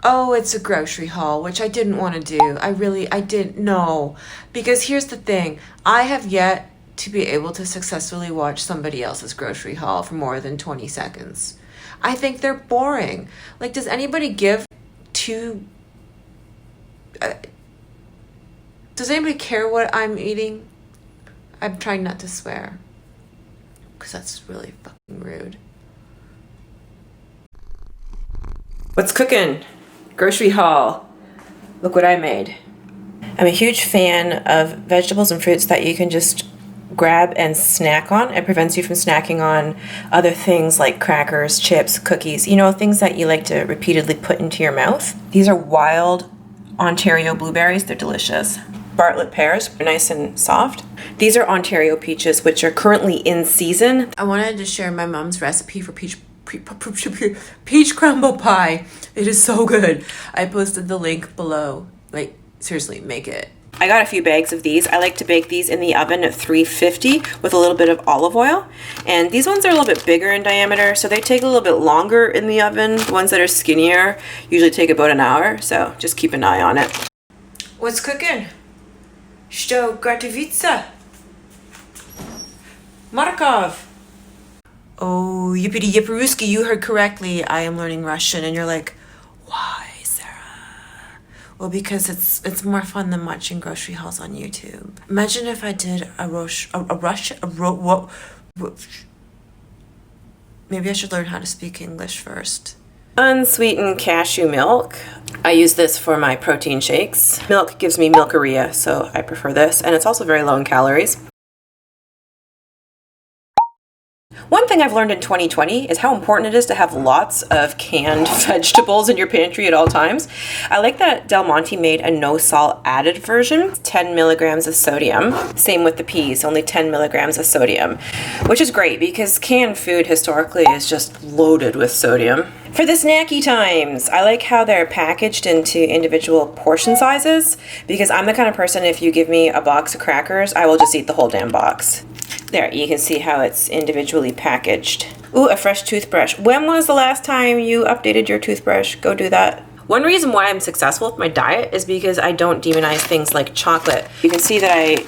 oh, it's a grocery haul, which I didn't want to do. I didn't know. Because here's the thing. I have yet to be able to successfully watch somebody else's grocery haul for more than 20 seconds. I think they're boring. Like, does anybody give two... does anybody care what I'm eating? I'm trying not to swear. Because that's really fucking rude. What's cooking? Grocery haul. Look what I made. I'm a huge fan of vegetables and fruits that you can just grab and snack on. It prevents you from snacking on other things like crackers, chips, cookies, you know, things that you like to repeatedly put into your mouth. These are wild Ontario blueberries. They're delicious. Bartlett pears, they're nice and soft. These are Ontario peaches, which are currently in season. I wanted to share my mom's recipe for peach crumble pie. It is so good. I posted the link below. Like, seriously, make it. I got a few bags of these. I like to bake these in the oven at 350 with a little bit of olive oil. And these ones are a little bit bigger in diameter, so they take a little bit longer in the oven. The ones that are skinnier usually take about an hour, so just keep an eye on it. What's cooking? Что готовится? Markov. Oh, yippity yipperooski, you heard correctly. I am learning Russian. And you're like, why, Sarah? Well, because it's more fun than watching grocery hauls on YouTube. Imagine if I did maybe I should learn how to speak English first. Unsweetened cashew milk. I use this for my protein shakes. Milk gives me milkaria, so I prefer this. And it's also very low in calories. One thing I've learned in 2020 is how important it is to have lots of canned vegetables in your pantry at all times. I like that Del Monte made a no salt added version, 10 milligrams of sodium. Same with the peas, only 10 milligrams of sodium, which is great because canned food historically is just loaded with sodium. For the snacky times, I like how they're packaged into individual portion sizes because I'm the kind of person, if you give me a box of crackers, I will just eat the whole damn box. There, you can see how it's individually packaged. Ooh, a fresh toothbrush. When was the last time you updated your toothbrush? Go do that. One reason why I'm successful with my diet is because I don't demonize things like chocolate. You can see that I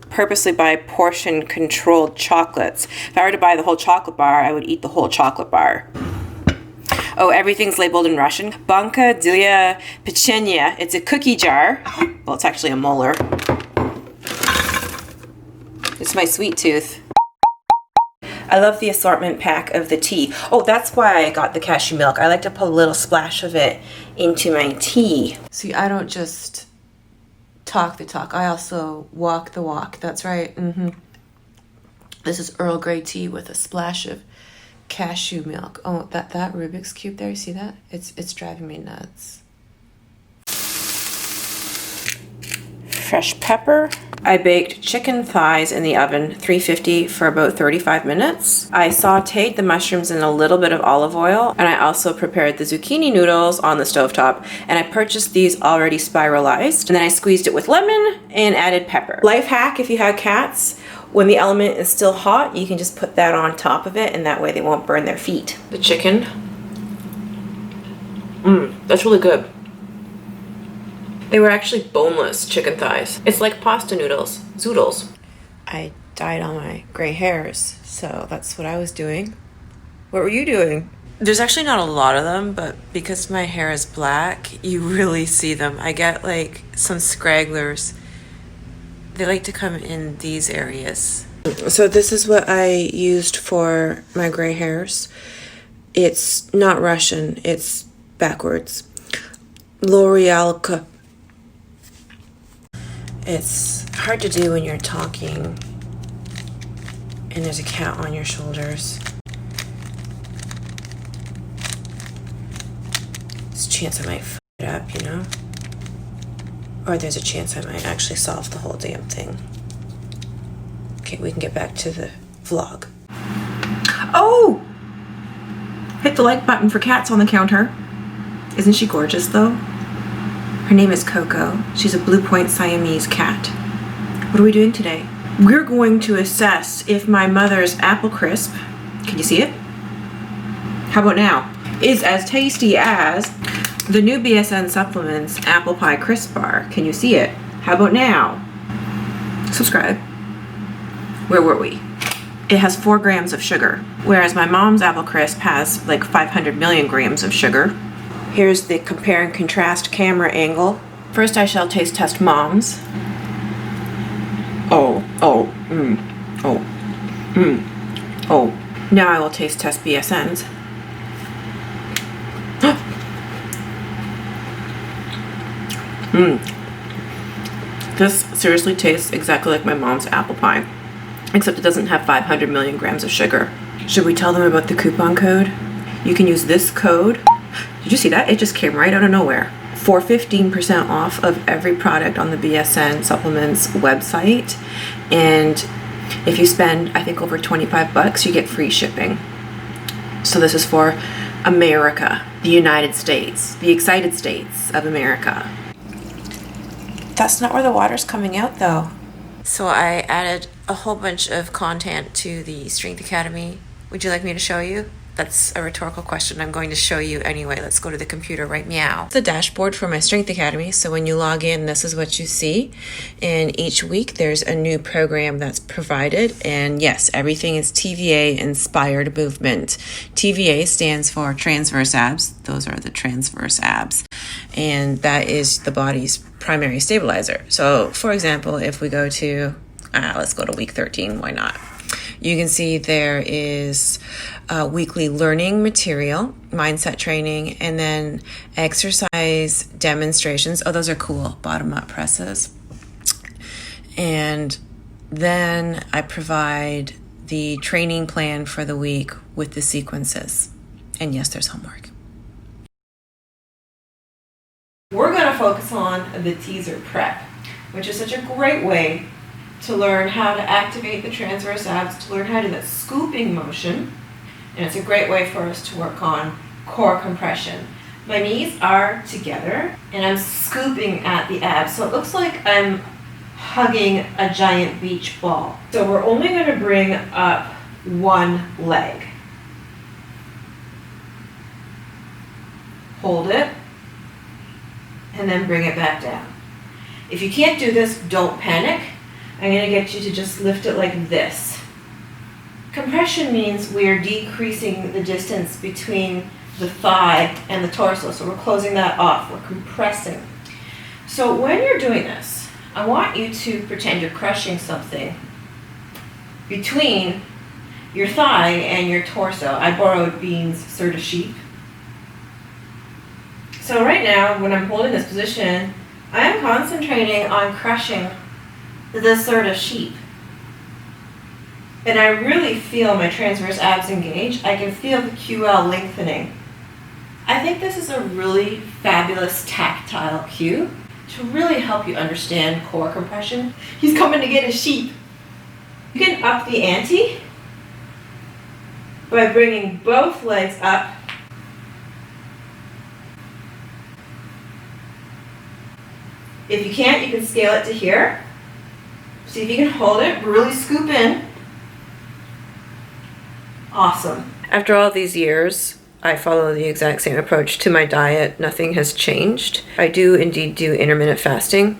purposely buy portion controlled chocolates. If I were to buy the whole chocolate bar, I would eat the whole chocolate bar. Oh, everything's labeled in Russian. Banka для печенья. It's a cookie jar. Well, it's actually a molar. It's my sweet tooth. I love the assortment pack of the tea. Oh, that's why I got the cashew milk. I like to put a little splash of it into my tea. See, I don't just talk the talk. I also walk the walk. That's right. This is Earl Grey tea with a splash of cashew milk. Oh, that Rubik's Cube there, you see that? It's driving me nuts. Fresh pepper. I baked chicken thighs in the oven, 350 for about 35 minutes. I sauteed the mushrooms in a little bit of olive oil, and I also prepared the zucchini noodles on the stovetop, and I purchased these already spiralized, and then I squeezed it with lemon and added pepper. Life hack if you have cats, when the element is still hot, you can just put that on top of it, and that way they won't burn their feet. The chicken. That's really good. They were actually boneless chicken thighs. It's like pasta noodles, zoodles. I dyed all my gray hairs, so that's what I was doing. What were you doing? There's actually not a lot of them, but because my hair is black, you really see them. I get like some scragglers. They like to come in these areas. So this is what I used for my gray hairs. It's not Russian, it's backwards. L'Oreal. It's hard to do when you're talking and there's a cat on your shoulders. There's a chance I might f it up, you know? Or there's a chance I might actually solve the whole damn thing. Okay, we can get back to the vlog. Oh! Hit the like button for cats on the counter. Isn't she gorgeous though? Her name is Coco. She's a Blue Point Siamese cat. What are we doing today? We're going to assess if my mother's apple crisp, can you see it? How about now? Is as tasty as The new BSN supplements apple pie crisp bar. Can you see it? How about now? Subscribe. Where were we? It has 4 grams of sugar, whereas my mom's apple crisp has like 500 million grams of sugar. Here's the compare and contrast camera angle. First I shall taste test mom's. Oh. Now I will taste test BSN's. This seriously tastes exactly like my mom's apple pie, except it doesn't have 500 million grams of sugar. Should we tell them about the coupon code? You can use this code. Did you see that? It just came right out of nowhere. For 15% off of every product on the BSN Supplements website. And if you spend, I think, over 25 bucks, you get free shipping. So this is for America, the United States, the excited states of America. That's not where the water's coming out though. So I added a whole bunch of content to the Strength Academy. Would you like me to show you? That's a rhetorical question. I'm going to show you anyway. Let's go to the computer right meow. The dashboard for my Strength Academy. So when you log in, this is what you see. And each week there's a new program that's provided. And yes, everything is TVA inspired movement. TVA stands for transverse abs. Those are the transverse abs. And that is the body's primary stabilizer. So for example, if we go to, let's go to week 13, why not? You can see there is weekly learning material, mindset training, and then exercise demonstrations. Oh, those are cool. Bottom up presses. And then I provide the training plan for the week with the sequences. And yes, there's homework. We're going to focus on the teaser prep, which is such a great way to learn how to activate the transverse abs, to learn how to do that scooping motion. And it's a great way for us to work on core compression. My knees are together and I'm scooping at the abs. So it looks like I'm hugging a giant beach ball. So we're only going to bring up one leg. Hold it and then bring it back down. If you can't do this, don't panic. I'm going to get you to just lift it like this. Compression means we're decreasing the distance between the thigh and the torso. So we're closing that off. We're compressing. So when you're doing this, I want you to pretend you're crushing something between your thigh and your torso. I borrowed Bean's Sort of Sheep. So right now, when I'm holding this position, I am concentrating on crushing this sort of sheep. And I really feel my transverse abs engage. I can feel the QL lengthening. I think this is a really fabulous tactile cue to really help you understand core compression. He's coming to get his sheep. You can up the ante by bringing both legs up. If you can't, you can scale it to here. See if you can hold it, really scoop in. Awesome. After all these years, I follow the exact same approach to my diet. Nothing has changed. I do indeed do intermittent fasting,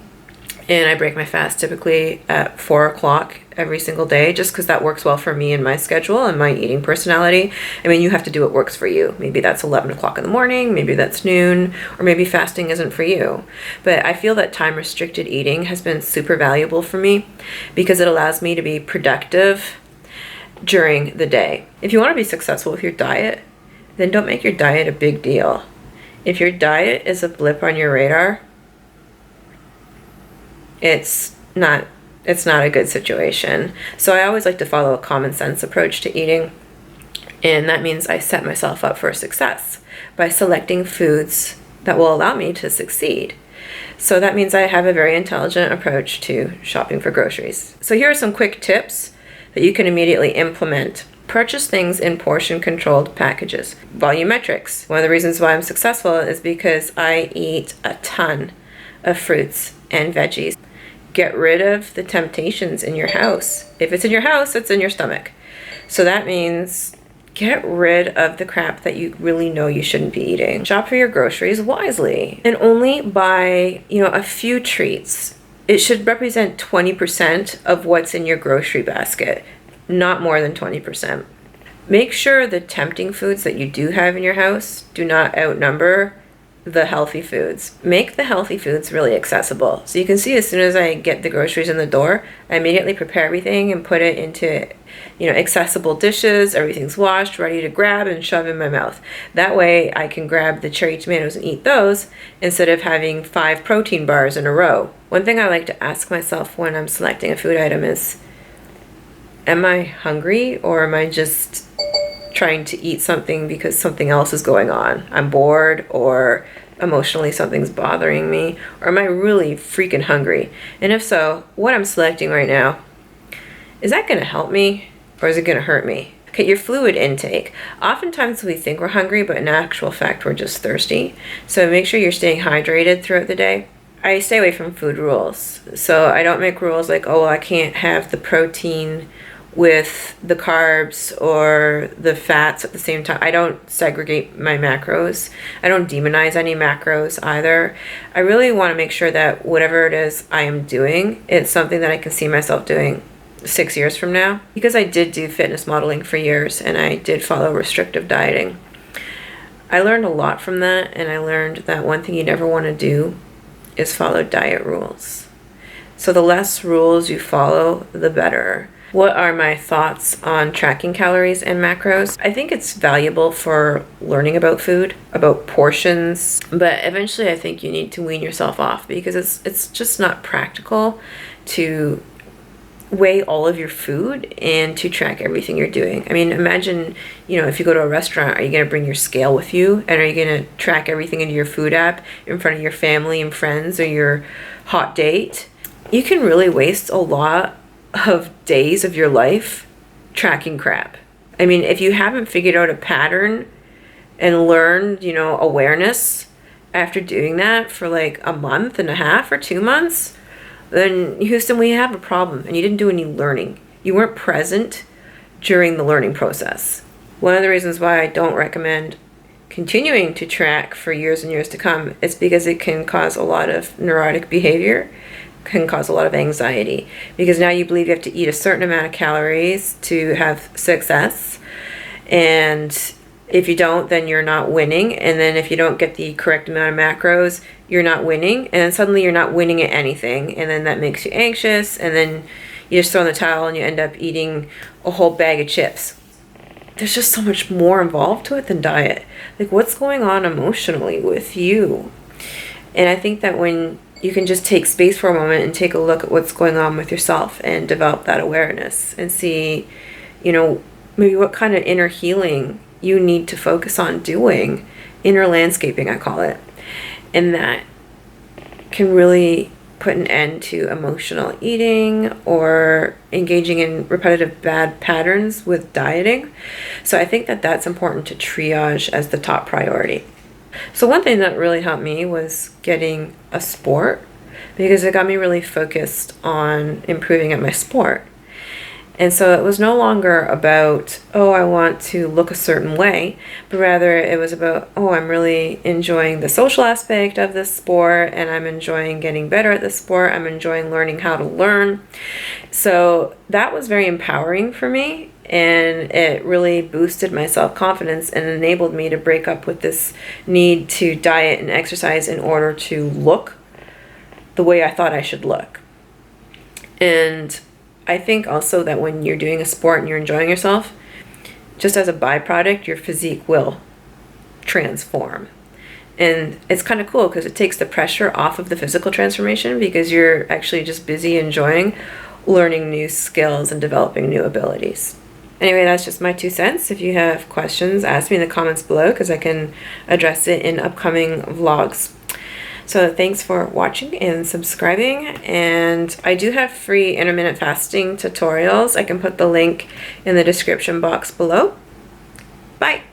and I break my fast typically at 4 o'clock every single day, just because that works well for me and my schedule and my eating personality. I mean, you have to do what works for you. Maybe that's 11 o'clock in the morning, maybe that's noon, or maybe fasting isn't for you. But I feel that time restricted eating has been super valuable for me because it allows me to be productive during the day. If you want to be successful with your diet, then don't make your diet a big deal. If your diet is a blip on your radar, it's not a good situation. So I always like to follow a common sense approach to eating. And that means I set myself up for success by selecting foods that will allow me to succeed. So that means I have a very intelligent approach to shopping for groceries. So here are some quick tips that you can immediately implement. Purchase things in portion controlled packages. Volumetrics. One of the reasons why I'm successful is because I eat a ton of fruits and veggies. Get rid of the temptations in your house. If it's in your house, it's in your stomach. So that means Get rid of the crap that you really know you shouldn't be eating. Shop for your groceries wisely and only buy, a few treats. It should represent 20% of what's in your grocery basket, not more than 20%. Make sure the tempting foods that you do have in your house do not outnumber the healthy foods. Make the healthy foods really accessible. So you can see as soon as I get the groceries in the door, I immediately prepare everything and put it into, accessible dishes. Everything's washed, ready to grab and shove in my mouth. That way I can grab the cherry tomatoes and eat those instead of having 5 protein bars in a row. One thing I like to ask myself when I'm selecting a food item is, am I hungry or am I just trying to eat something because something else is going on? I'm bored, or emotionally something's bothering me, or am I really freaking hungry? And if so, what I'm selecting right now, is that going to help me or is it going to hurt me? Okay, your fluid intake. Oftentimes we think we're hungry, but in actual fact we're just thirsty. So make sure you're staying hydrated throughout the day. I stay away from food rules. So I don't make rules like, oh, I can't have the protein with the carbs or the fats at the same time. I don't segregate my macros. I don't demonize any macros either. I really want to make sure that whatever it is I am doing, it's something that I can see myself doing 6 years from now. Because I did do fitness modeling for years and I did follow restrictive dieting. I learned a lot from that, and I learned that one thing you never want to do is follow diet rules. So the less rules you follow, the better. What are my thoughts on tracking calories and macros? I think it's valuable for learning about food, about portions, but eventually I think you need to wean yourself off because it's just not practical to weigh all of your food and to track everything you're doing. I mean, imagine, if you go to a restaurant, are you going to bring your scale with you? And are you going to track everything into your food app in front of your family and friends or your hot date? You can really waste a lot of days of your life tracking crap. I mean, if you haven't figured out a pattern and learned, awareness after doing that for like a month and a half or 2 months, then Houston, we have a problem, and you didn't do any learning. You weren't present during the learning process. One of the reasons why I don't recommend continuing to track for years and years to come is because it can cause a lot of neurotic behavior, can cause a lot of anxiety, because now you believe you have to eat a certain amount of calories to have success, and if you don't, then you're not winning, and then if you don't get the correct amount of macros, you're not winning, and then suddenly you're not winning at anything, and then that makes you anxious, and then you just throw in the towel and you end up eating a whole bag of chips. There's just so much more involved to it than diet. Like, what's going on emotionally with you? And I think that when you can just take space for a moment and take a look at what's going on with yourself and develop that awareness and see, maybe what kind of inner healing you need to focus on doing, inner landscaping, I call it. And that can really put an end to emotional eating or engaging in repetitive bad patterns with dieting. So I think that that's important to triage as the top priority. So one thing that really helped me was getting a sport, because it got me really focused on improving at my sport. And so it was no longer about, oh, I want to look a certain way, but rather it was about, oh, I'm really enjoying the social aspect of this sport, and I'm enjoying getting better at this sport. I'm enjoying learning how to learn. So that was very empowering for me, and it really boosted my self-confidence and enabled me to break up with this need to diet and exercise in order to look the way I thought I should look. And I think also that when you're doing a sport and you're enjoying yourself, just as a byproduct, your physique will transform. And it's kind of cool because it takes the pressure off of the physical transformation, because you're actually just busy enjoying learning new skills and developing new abilities. Anyway, that's just my 2 cents. If you have questions, ask me in the comments below because I can address it in upcoming vlogs. So thanks for watching and subscribing, and I do have free intermittent fasting tutorials. I can put the link in the description box below. Bye!